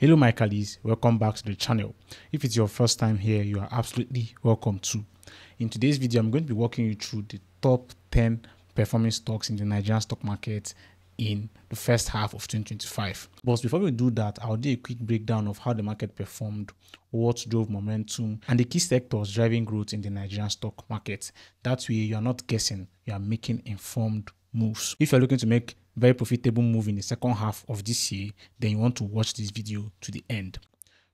Hello my colleagues, welcome back to the channel. If it's your first time here, you are absolutely welcome too. In today's video, I'm going to be walking you through the top 10 performing stocks in the Nigerian stock market in the first half of 2025. But before we do that, I'll do a quick breakdown of how the market performed, what drove momentum, and the key sectors driving growth in the Nigerian stock market. That way, you are not guessing, you are making informed moves. If you're looking to make very profitable move in the second half of this year, then you want to watch this video to the end.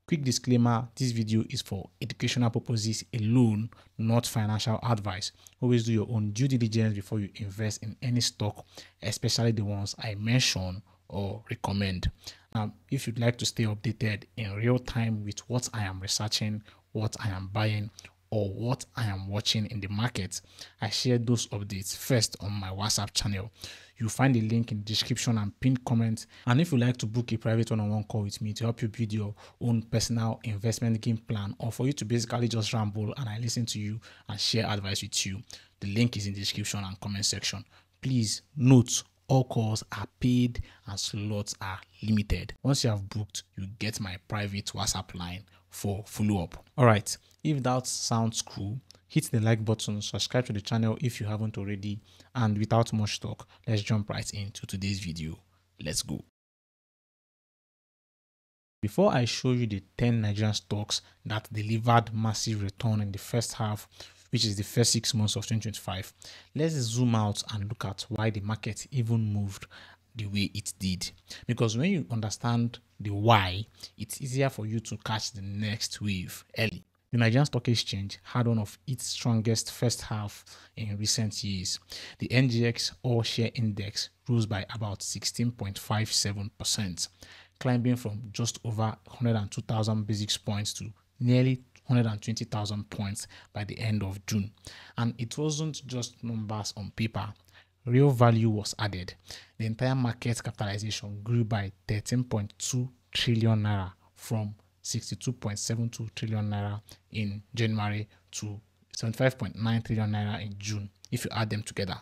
Quick disclaimer, this video is for educational purposes alone, not financial advice. Always do your own due diligence before you invest in any stock, especially the ones I mention or recommend. Now, if you'd like to stay updated in real time with what I am researching, what I am buying, or what I am watching in the market, I share those updates first on my WhatsApp channel. You'll find the link in the description and pinned comment. And if you'd like to book a private one-on-one call with me to help you build your own personal investment game plan, or for you to basically just ramble and I listen to you and share advice with you, the link is in the description and comment section. Please note, all calls are paid and slots are limited. Once you have booked, you get my private WhatsApp line for follow-up. All right, if that sounds cool, hit the like button, subscribe to the channel if you haven't already, and without much talk, let's jump right into today's video. Let's go. Before I show you the 10 Nigerian stocks that delivered massive return in the first half, which is the first 6 months of 2025, let's zoom out and look at why the market even moved the way it did. Because when you understand the why, it's easier for you to catch the next wave early. The Nigerian Stock Exchange had one of its strongest first half in recent years. The NGX All Share Index rose by about 16.57%, climbing from just over 102,000 basis points to nearly 120,000 points by the end of June. And it wasn't just numbers on paper. Real value was added. The entire market capitalization grew by 13.2 trillion naira from 62.72 trillion naira in January to 75.9 trillion naira in June. If you add them together,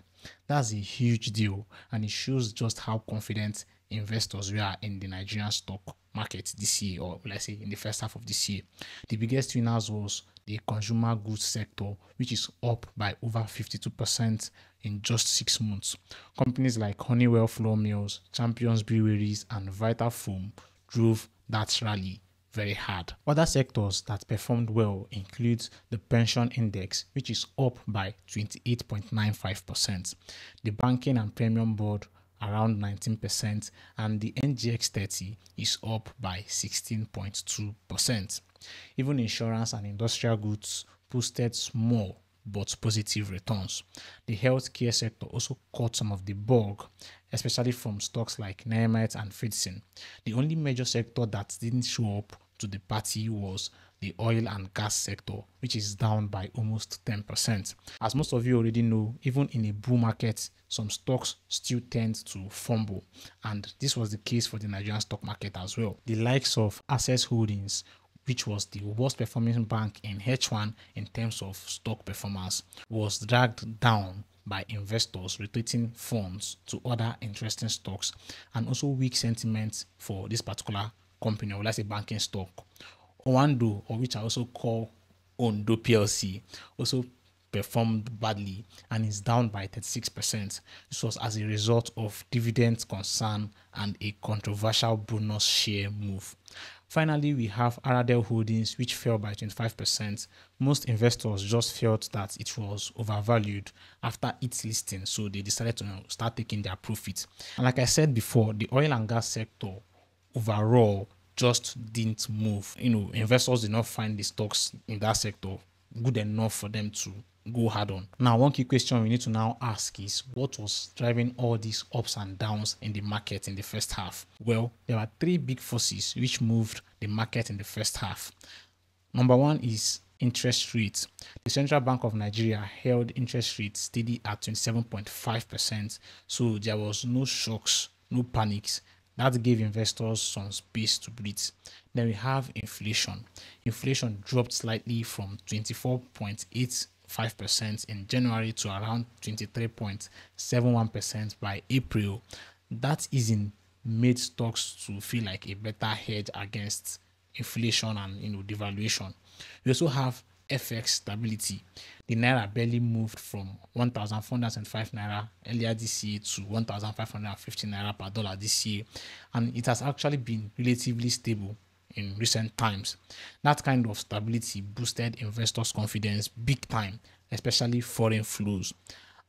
that's a huge deal, and it shows just how confident investors were in the Nigerian stock market this year, or let's say in the first half of this year. The biggest winners was the consumer goods sector, which is up by over 52% in just 6 months. Companies like Honeywell Flour Mills, Champions Breweries, and Vitafoam drove that rally very hard. Other sectors that performed well include the pension index, which is up by 28.95%, the banking and premium board around 19%, and the NGX 30 is up by 16.2%. Even insurance and industrial goods posted small but positive returns. The healthcare sector also caught some of the bug, especially from stocks like Nehemiah and Fidson. The only major sector that didn't show up to the party was the oil and gas sector, which is down by almost 10%. As most of you already know, even in a bull market, some stocks still tend to fumble, and this was the case for the Nigerian stock market as well. The likes of Access Holdings, which was the worst performing bank in H1 in terms of stock performance, was dragged down by investors rotating funds to other interesting stocks, and also weak sentiment for this particular company, or let's say banking stock. Owando, or which I also call Ondo PLC, also performed badly and is down by 36%. This was as a result of dividend concern and a controversial bonus share move. Finally, we have Aradel Holdings, which fell by 25%. Most investors just felt that it was overvalued after its listing, so they decided to start taking their profit. And like I said before, the oil and gas sector overall just didn't move. Investors did not find the stocks in that sector good enough for them to go hard on. Now, one key question we need to now ask is, what was driving all these ups and downs in the market in the first half? Well, there were 3 big forces which moved the market in the first half. Number one is interest rates. The Central Bank of Nigeria held interest rates steady at 27.5%, so there was no shocks, no panics. That gave investors some space to breathe. Then we have inflation. Inflation dropped slightly from 24.85% in January to around 23.71% by April. That is in made stocks to feel like a better hedge against inflation and devaluation. We also have FX stability. The naira barely moved from 1,405 naira earlier this year to 1,550 naira per dollar this year, and it has actually been relatively stable in recent times. That kind of stability boosted investors' confidence big time, especially foreign flows.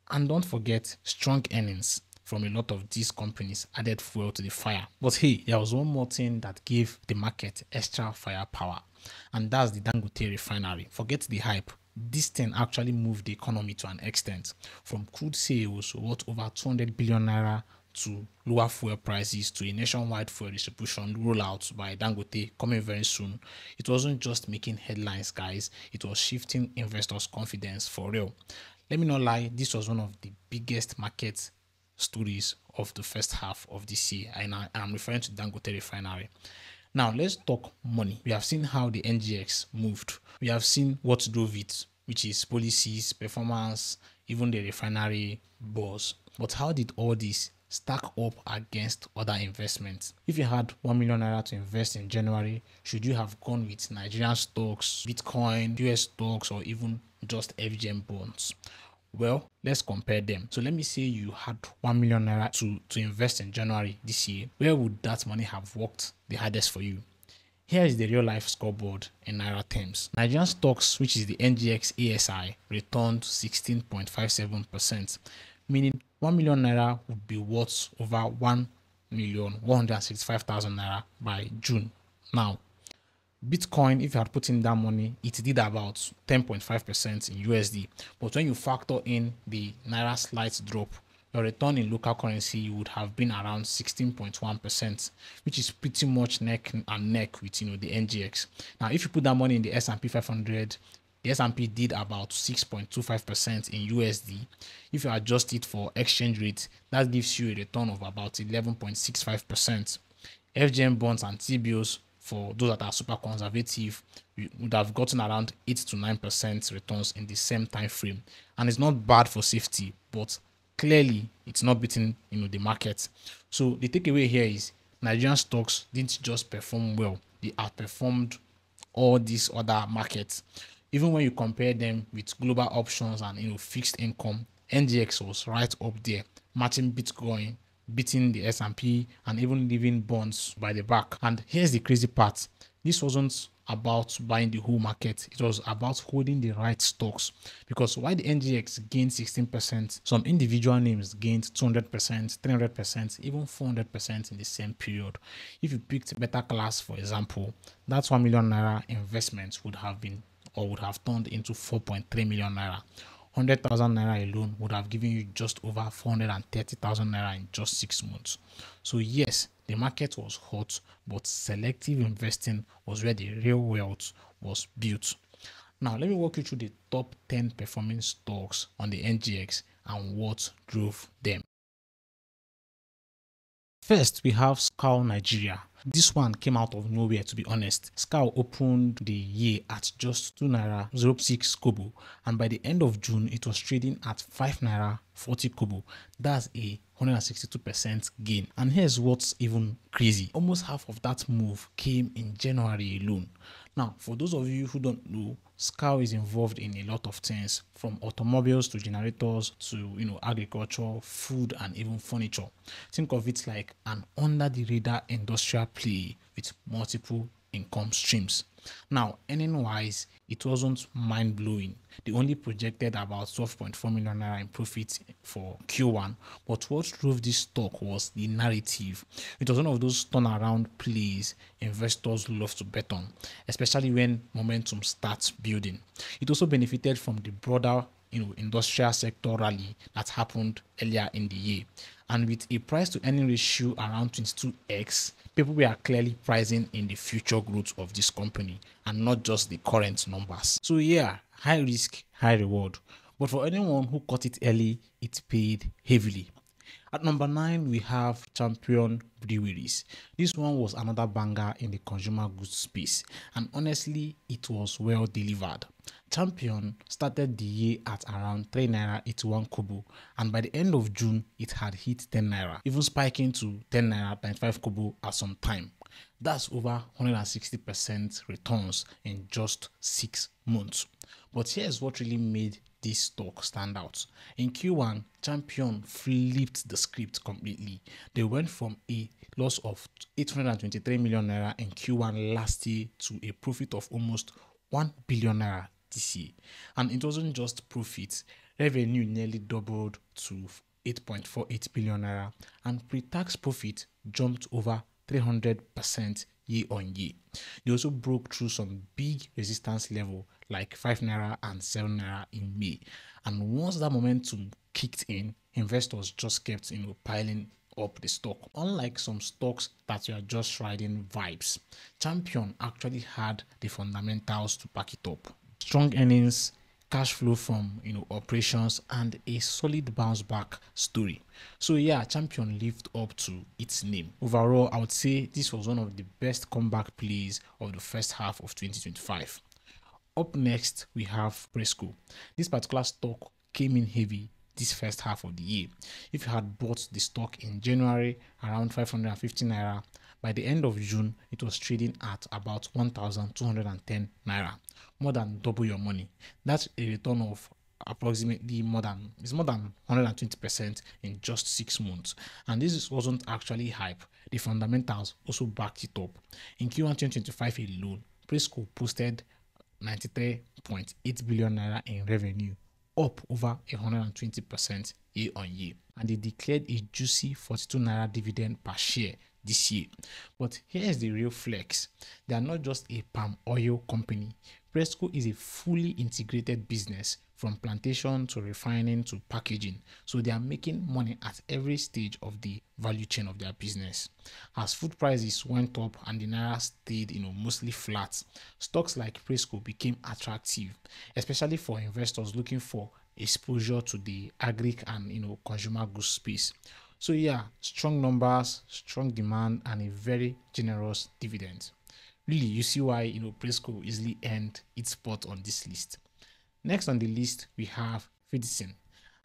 And don't forget, strong earnings from a lot of these companies added fuel to the fire. But hey, there was one more thing that gave the market extra firepower, and that's the Dangote refinery. Forget the hype. This thing actually moved the economy to an extent, from crude sales worth over 200 billion naira to lower fuel prices to a nationwide fuel distribution rollout by Dangote coming very soon. It wasn't just making headlines, guys, it was shifting investors' confidence for real. Let me not lie, this was one of the biggest market stories of the first half of this year, and I'm referring to Dangote refinery. Now let's talk money. We have seen how the NGX moved. We have seen what drove it, which is policies, performance, even the refinery buzz. But how did all this stack up against other investments? If you had 1 million naira to invest in January, should you have gone with Nigerian stocks, Bitcoin, US stocks, or even just FGM bonds? Well, let's compare them. So let me say you had 1 million naira to invest in January this year. Where would that money have worked the hardest for you? Here is the real life scoreboard in Naira terms. Nigerian stocks, which is the NGX ASI, returned 16.57%, meaning 1 million naira would be worth over 1,165,000 naira by June. Now, Bitcoin, if you had put in that money, it did about 10.5% in USD. But when you factor in the Naira slight drop, your return in local currency would have been around 16.1%, which is pretty much neck and neck with the NGX. Now, if you put that money in the S&P 500, the S&P did about 6.25% in USD. If you adjust it for exchange rate, that gives you a return of about 11.65%. FGM bonds and T-bills, for those that are super conservative, we would have gotten around 8 to 9% returns in the same time frame. And it's not bad for safety, but clearly it's not beating the market. So the takeaway here is Nigerian stocks didn't just perform well, they outperformed all these other markets. Even when you compare them with global options and fixed income, NGX was right up there, matching Bitcoin, beating the S&P, and even leaving bonds by the back. And here's the crazy part. This wasn't about buying the whole market. It was about holding the right stocks. Because while the NGX gained 16%, some individual names gained 200%, 300%, even 400% in the same period. If you picked Better Class, for example, that 1 million naira investment would have turned into 4.3 million naira. 100,000 naira alone would have given you just over 430,000 naira in just 6 months. So yes, the market was hot, but selective investing was where the real wealth was built. Now let me walk you through the top 10 performing stocks on the NGX and what drove them. First, we have SCAL Nigeria. This one came out of nowhere, to be honest. SCAL opened the year at just 2 naira 06 kobo, and by the end of June, it was trading at 5 naira 40 kobo. That's a 162% gain. And here's what's even crazy. Almost half of that move came in January alone. Now, for those of you who don't know, SCAL is involved in a lot of things, from automobiles to generators to agriculture, food, and even furniture. Think of it like an under-the-radar industrial play with multiple income streams. Now, earning-wise, it wasn't mind-blowing. They only projected about 12.4 million naira in profit for Q1, but what drove this stock was the narrative. It was one of those turnaround plays investors love to bet on, especially when momentum starts building. It also benefited from the broader industrial sector rally that happened earlier in the year. And with a price to earning ratio around 22x, people were clearly pricing in the future growth of this company and not just the current numbers. So yeah, high risk, high reward. But for anyone who caught it early, it paid heavily. At number 9, we have Champion Breweries. This one was another banger in the consumer goods space, and honestly, it was well delivered. Champion started the year at around 3 naira 81 kobo, and by the end of June it had hit 10 naira, even spiking to 10 naira 95 kobo at some time. That's over 160% returns in just 6 months. But here's what really made this stock stand out. In Q1, Champion flipped the script completely. They went from a loss of 823 million naira in Q1 last year to a profit of almost 1 billion naira this year. And it wasn't just profit, revenue nearly doubled to 8.48 billion naira, and pre-tax profit jumped over 300% year on year. They also broke through some big resistance level like 5 naira and 7 naira in May. And once that momentum kicked in, investors just kept piling up the stock. Unlike some stocks that were just riding vibes, Champion actually had the fundamentals to back it up. Strong earnings, cash flow from operations, and a solid bounce back story. So yeah, Champion lived up to its name. Overall, I would say this was one of the best comeback plays of the first half of 2025. Up next, we have Presco. This particular stock came in heavy this first half of the year. If you had bought the stock in January around 550 naira, by the end of June, it was trading at about 1,210 naira, more than double your money. That's a return of approximately more than 120% in just 6 months. And this wasn't actually hype. The fundamentals also backed it up. In Q1 2025 alone, Presco posted 93.8 billion naira in revenue, up over 120% year on year, and they declared a juicy 42 naira dividend per share this year. But here's the real flex. They are not just a palm oil company. Presco is a fully integrated business, from plantation to refining to packaging. So they are making money at every stage of the value chain of their business. As food prices went up and the naira stayed mostly flat, stocks like Presco became attractive, especially for investors looking for exposure to the agri and consumer goods space. So yeah, strong numbers, strong demand, and a very generous dividend. Really, you see why Presco easily earned its spot on this list. Next on the list, we have Fidson.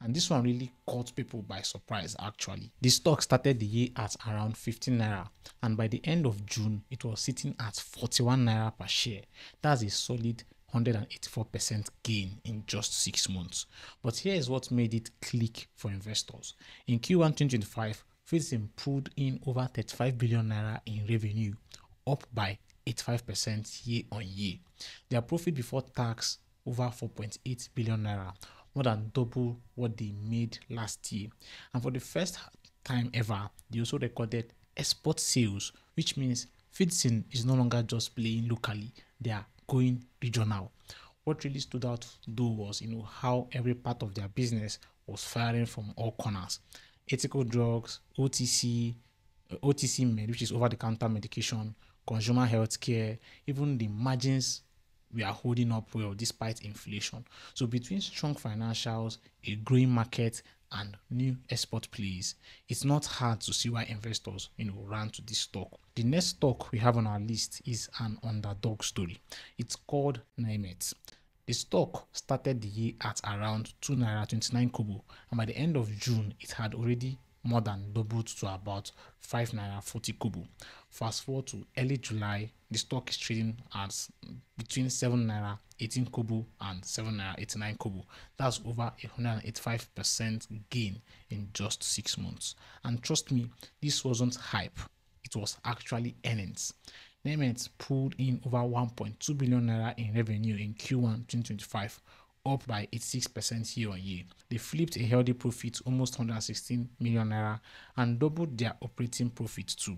And this one really caught people by surprise actually. The stock started the year at around 15 naira, and by the end of June, it was sitting at 41 naira per share. That's a solid 184% gain in just 6 months. But here is what made it click for investors. In Q1 2025, Fidson pulled in over 35 billion naira in revenue, up by 85% year on year. Their profit before tax over 4.8 billion naira, more than double what they made last year. And for the first time ever, they also recorded export sales, which means Fidson is no longer just playing locally, they are going regional. What really stood out though was how every part of their business was firing from all corners. Ethical drugs, OTC med, which is over-the-counter medication, consumer healthcare, even the margins we are holding up well despite inflation. So between strong financials, a growing market, and new export plays, it's not hard to see why investors ran to this stock. The next stock we have on our list is an underdog story. It's called Nemet. The stock started the year at around 2 naira 29 kobo, and by the end of June it had already more than doubled to about 5 naira 40 kobo. Fast forward to early July, the stock is trading at between 7 naira 18 kobo and 7 naira 89 kobo. That's over 185% gain in just 6 months. And trust me, this wasn't hype, it was actually earnings. Nemet pulled in over 1.2 billion naira in revenue in Q1 2025, up by 86% year on year. They flipped a healthy profit, almost 116 million naira, and doubled their operating profit too.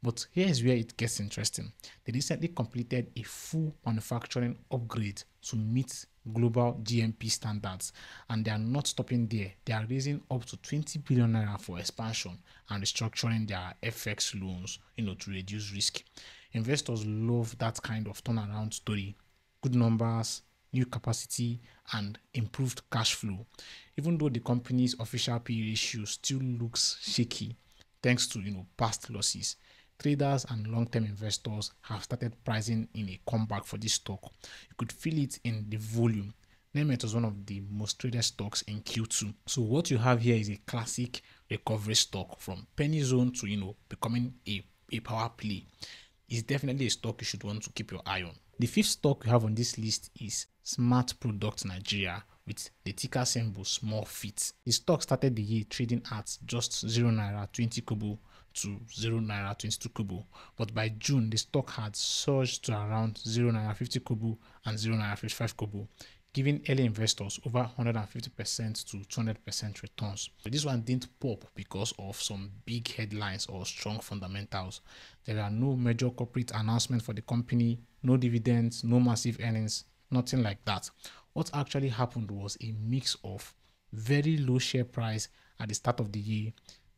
But here's where it gets interesting. They recently completed a full manufacturing upgrade to meet global GMP standards, and they are not stopping there. They are raising up to 20 billion naira for expansion and restructuring their FX loans, to reduce risk. Investors love that kind of turnaround story. Good numbers, new capacity, and improved cash flow. Even though the company's official PE ratio still looks shaky thanks to past losses, traders and long-term investors have started pricing in a comeback for this stock. You could feel it in the volume. Nemet was one of the most traded stocks in Q2. So what you have here is a classic recovery stock from penny zone to becoming a power play. It's definitely a stock you should want to keep your eye on. The fifth stock we have on this list is Smart Products Nigeria with the ticker symbol small feet. The stock started the year trading at just 0 naira 20 kobo to 0 naira 22 kobo, but by June the stock had surged to around 0 naira 50 kobo and 0 naira 55 kobo, giving early investors over 150% to 200% returns. But this one didn't pop because of some big headlines or strong fundamentals. There are no major corporate announcements for the company, no dividends, no massive earnings, nothing like that. What actually happened was a mix of very low share price at the start of the year,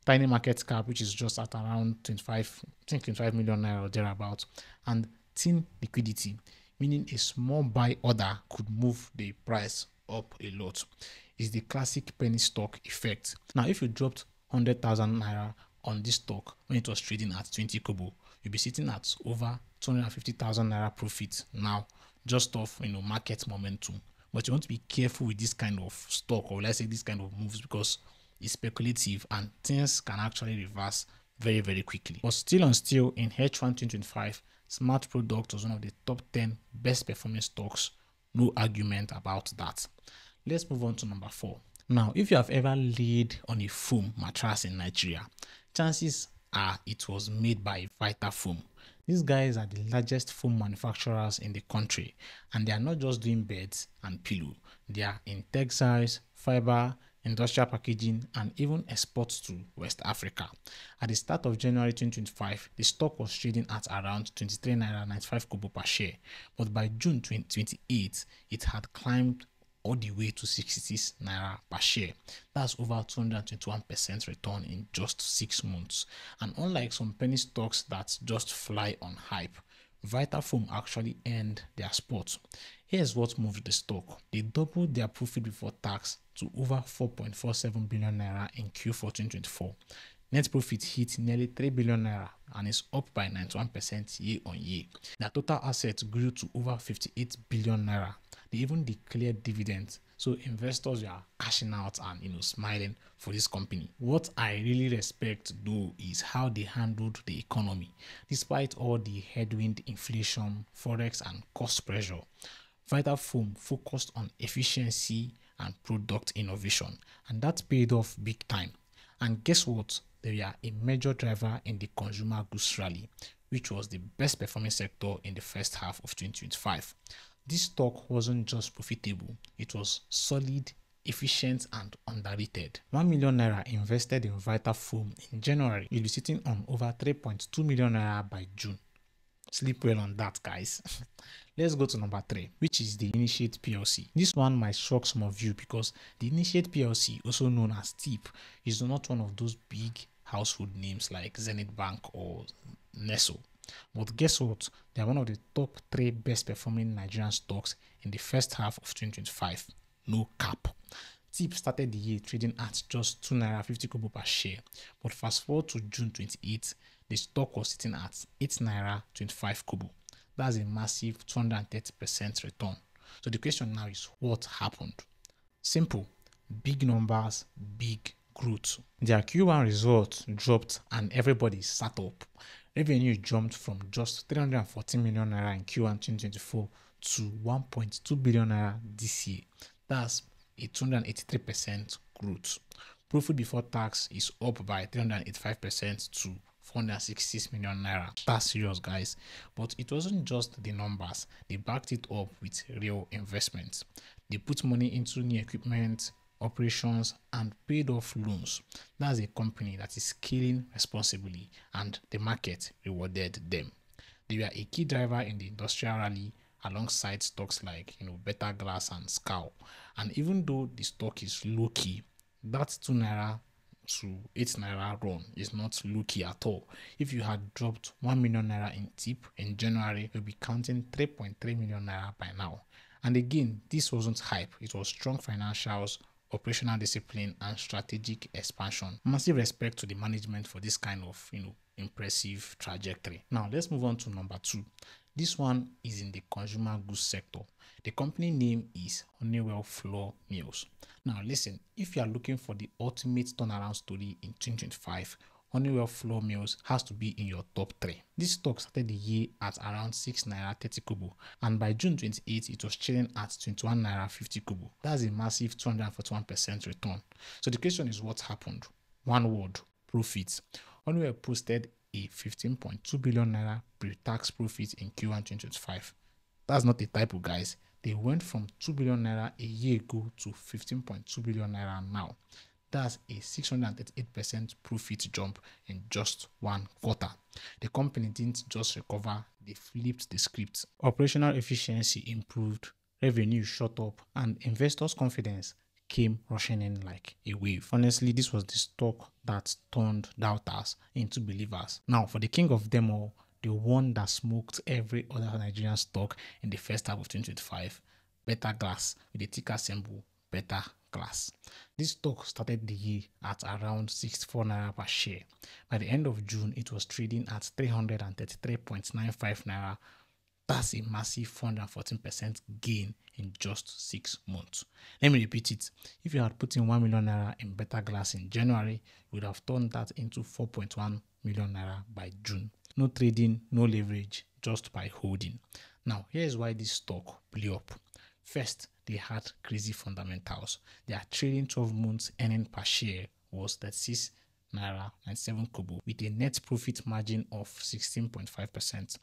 tiny market cap, which is just at around 25 million naira or thereabouts, and thin liquidity, meaning a small buy order could move the price up a lot. It's the classic penny stock effect. Now, if you dropped 100,000 naira on this stock when it was trading at 20 kobo, you'll be sitting at over 250,000 naira profit now, just off market momentum. But you want to be careful with this kind of stock, or let's say this kind of moves, because it's speculative and things can actually reverse very, very quickly. But still on still, in H1 2025, Smart Product was one of the top 10 best performing stocks. No argument about that. Let's move on to number 4. Now, if you have ever laid on a foam mattress in Nigeria, chances are it was made by Vitafoam. These guys are the largest foam manufacturers in the country, and they are not just doing beds and pillow. They are in textiles, fiber, industrial packaging, and even exports to West Africa. At the start of January 2025, the stock was trading at around 23 naira 95 kobo per share, but by June 2028, it had climbed all the way to 66 naira per share. That's over 221% return in just 6 months. And unlike some penny stocks that just fly on hype, Vitafoam actually earned their spot. Here's what moved the stock. They doubled their profit before tax to over 4.47 billion naira in Q4 2024. Net profit hit nearly 3 billion naira and is up by 91% year on year. Their total assets grew to over 58 billion naira. They even declared dividends, so investors are cashing out and smiling for this company. What I really respect though is how they handled the economy. Despite all the headwind, inflation, forex and cost pressure, Vitafoam focused on efficiency and product innovation, and that paid off big time. And guess what? They are a major driver in the consumer goods rally, which was the best performing sector in the first half of 2025. This stock wasn't just profitable, it was solid, efficient and underrated. 1 million naira invested in Vitafoam in January will be sitting on over 3.2 million naira by June. Sleep well on that, guys. Let's go to number 3, which is the Initiate PLC. This one might shock some of you because the Initiate PLC, also known as TIP, is not one of those big household names like Zenith Bank or Nestle. But guess what? They are one of the top 3 best performing Nigerian stocks in the first half of 2025. No cap. TIP started the year trading at just 2 naira 50 kobo per share, but fast forward to June 28, the stock was sitting at 8 naira 25 kobo. That's a massive 230% return. So the question now is, what happened? Simple. Big numbers, big growth. Their Q1 results dropped and everybody sat up. Revenue jumped from just 314 million naira in Q1 2024 to 1.2 billion naira this year. That's a 283% growth. Profit before tax is up by 385% to 466 million naira. That's serious, guys. But it wasn't just the numbers. They backed it up with real investments. They put money into new equipment, operations and paid off loans. That's a company that is scaling responsibly and the market rewarded them. They were a key driver in the industrial rally alongside stocks like Better Glass and Scow. And even though the stock is low key, that 2 naira to 8 naira run is not low key at all. If you had dropped 1 million naira in TIP in January, you'll be counting 3.3 million naira by now. And again, this wasn't hype, it was strong financials, operational discipline, and strategic expansion. Massive respect to the management for this kind of, impressive trajectory. Now, let's move on to number 2. This one is in the consumer goods sector. The company name is Honeywell Flour Mills. Now, listen, if you are looking for the ultimate turnaround story in 2025, Honeywell Flour Mills has to be in your top 3. This stock started the year at around 6 naira 30 kobo, and by June 28, it was trading at 21 naira 50 kobo. That's a massive 241% return. So the question is, what happened? One word: profits. Honeywell posted a 15.2 billion naira pre-tax profit in Q1 2025. That's not a typo, guys. They went from 2 billion naira a year ago to 15.2 billion naira now. That's a 638% profit jump in just one quarter. The company didn't just recover, they flipped the script. Operational efficiency improved, revenue shot up, and investors' confidence came rushing in like a wave. Honestly, this was the stock that turned doubters into believers. Now, for the king of them all, the one that smoked every other Nigerian stock in the first half of 2025, Beta Glass, with the ticker symbol Beta Glass. This stock started the year at around 64 naira per share. By the end of June, it was trading at 333.95 naira. That's a massive 414% gain in just 6 months. Let me repeat it. If you had put in 1 million naira in Beta Glass in January, you would have turned that into 4.1 million naira by June. No trading, no leverage, just by holding. Now, here's why this stock blew up. First, they had crazy fundamentals. Their trailing 12 months earning per share was 36 naira and 7 kobo with a net profit margin of 16.5%,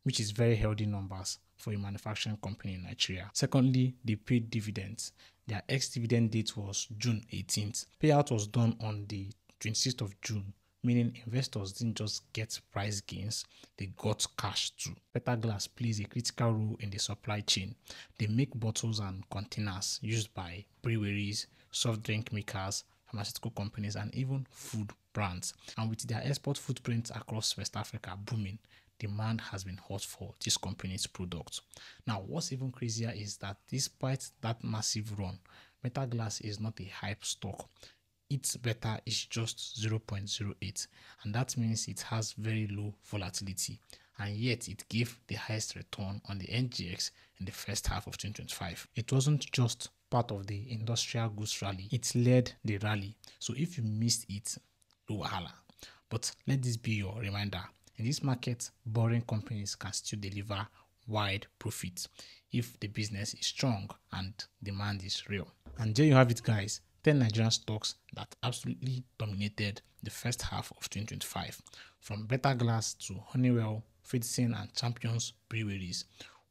which is very healthy numbers for a manufacturing company in Nigeria. Secondly, they paid dividends. Their ex-dividend date was June 18th. Payout was done on the 26th of June, meaning investors didn't just get price gains, they got cash too. Beta Glass plays a critical role in the supply chain. They make bottles and containers used by breweries, soft drink makers, pharmaceutical companies, and even food brands. And with their export footprint across West Africa booming, demand has been hot for this company's products. Now, what's even crazier is that despite that massive run, Beta Glass is not a hype stock. Its beta is just 0.08, and that means it has very low volatility, and yet it gave the highest return on the NGX in the first half of 2025. It wasn't just part of the industrial goods rally, it led the rally. So if you missed it, no wahala. But let this be your reminder. In this market, boring companies can still deliver wide profits if the business is strong and demand is real. And there you have it, guys. 10 Nigerian stocks that absolutely dominated the first half of 2025. From Beta Glass to Honeywell, Fidson, and Champions Breweries.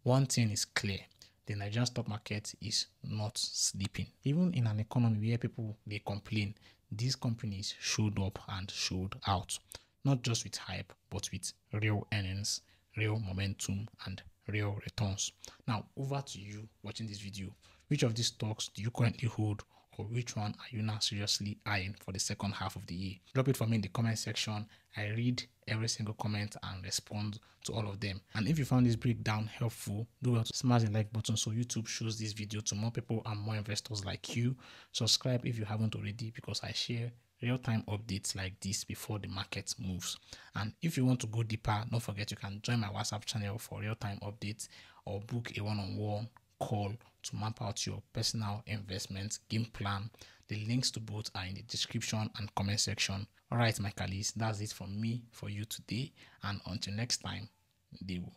One thing is clear: the Nigerian stock market is not sleeping. Even in an economy where people they complain, these companies showed up and showed out. Not just with hype, but with real earnings, real momentum, and real returns. Now, over to you watching this video. Which of these stocks do you currently hold, or which one are you now seriously eyeing for the second half of the year? Drop it for me in the comment section. I read every single comment and respond to all of them. And if you found this breakdown helpful, do well to smash the like button so YouTube shows this video to more people and more investors like you. Subscribe if you haven't already, because I share real-time updates like this before the market moves. And if you want to go deeper, don't forget you can join my WhatsApp channel for real-time updates, or book a one-on-one call to map out your personal investment game plan. The links to both are in the description and comment section. All right, my colleagues, that's it from me for you today, and until next time, Dewo.